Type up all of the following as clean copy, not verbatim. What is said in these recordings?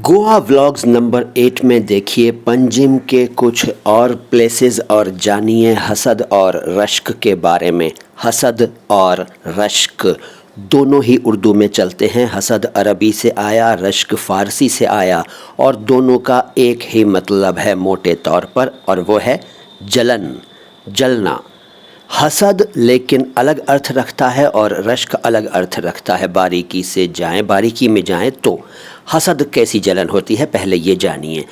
Goa vlogs number 8 में देखिए पंजिम के कुछ और प्लेसेस और जानिए हसद और रश्क के बारे में। हसद और रश्क दोनों ही उर्दू में चलते हैं। हसद अरबी से आया, रश्क फ़ारसी से आया और दोनों का एक ही मतलब है मोटे तौर पर, और वो है जलन, जलना। हसद लेकिन अलग अर्थ रखता है और रश्क अलग अर्थ रखता है। बारीकी में जाएं तो हसद कैसी जलन होती है पहले ये जानिए।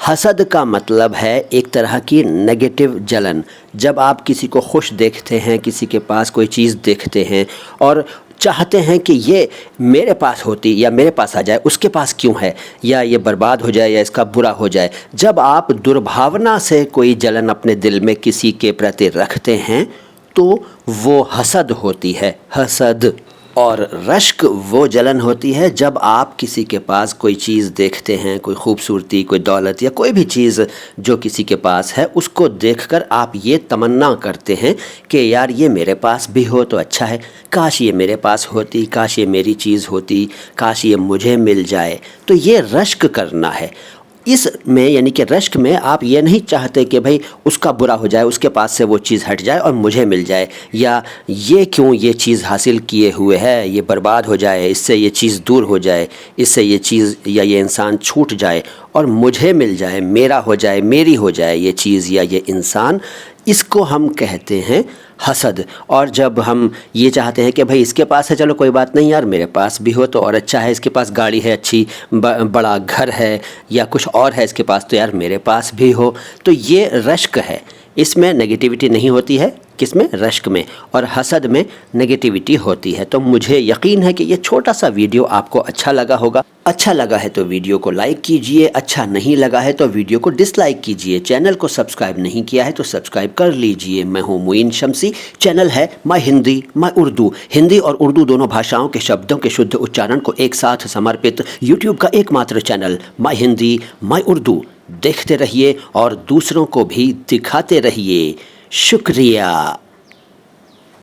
हसद का मतलब है एक तरह की नेगेटिव जलन। जब आप किसी को खुश देखते हैं, किसी के पास कोई चीज़ देखते हैं और चाहते हैं कि ये मेरे पास होती या मेरे पास आ जाए, उसके पास क्यों है, या ये बर्बाद हो जाए या इसका बुरा हो जाए। जब आप दुर्भावना से कोई जलन अपने दिल में किसी के प्रति रखते हैं तो वो हसद होती है, हसद। और रश्क वो जलन होती है जब आप किसी के पास कोई चीज़ देखते हैं, कोई खूबसूरती, कोई दौलत या कोई भी चीज़ जो किसी के पास है, उसको देखकर आप ये तमन्ना करते हैं कि यार ये मेरे पास भी हो तो अच्छा है, काश ये मेरे पास होती, काश ये मेरी चीज़ होती, काश ये मुझे मिल जाए। तो ये रश्क करना है। इसमें यानी कि रश्क में आप ये नहीं चाहते कि भाई उसका बुरा हो जाए, उसके पास से वो चीज़ हट जाए और मुझे मिल जाए, या ये क्यों ये चीज़ हासिल किए हुए है ये बर्बाद हो जाए, इससे ये चीज़ दूर हो जाए, इससे ये चीज़ या ये इंसान छूट जाए और मुझे मिल जाए, मेरा हो जाए, मेरी हो जाए ये चीज़ या ये इंसान। इसको हम कहते हैं हसद। और जब हम ये चाहते हैं कि भाई इसके पास है, चलो कोई बात नहीं यार मेरे पास भी हो तो और अच्छा है, इसके पास गाड़ी है अच्छी, बड़ा घर है या कुछ और है इसके पास, तो यार मेरे पास भी हो, तो ये रश्क है। इसमें नेगेटिविटी नहीं होती है, किसमें? रश्क में। और हसद में नेगेटिविटी होती है। तो मुझे यकीन है कि ये छोटा सा वीडियो आपको अच्छा लगा होगा। अच्छा लगा है तो वीडियो को लाइक कीजिए, अच्छा नहीं लगा है तो वीडियो को डिसलाइक कीजिए। चैनल को सब्सक्राइब नहीं किया है तो सब्सक्राइब कर लीजिए। मैं हूँ मुइन शम्सी, चैनल है माय हिंदी माय उर्दू। हिंदी और उर्दू दोनों भाषाओं के शब्दों के शुद्ध उच्चारण को एक साथ समर्पित यूट्यूब का एकमात्र channel my Hindi my Urdu. देखते रहिए और दूसरों को भी दिखाते रहिए। शुक्रिया।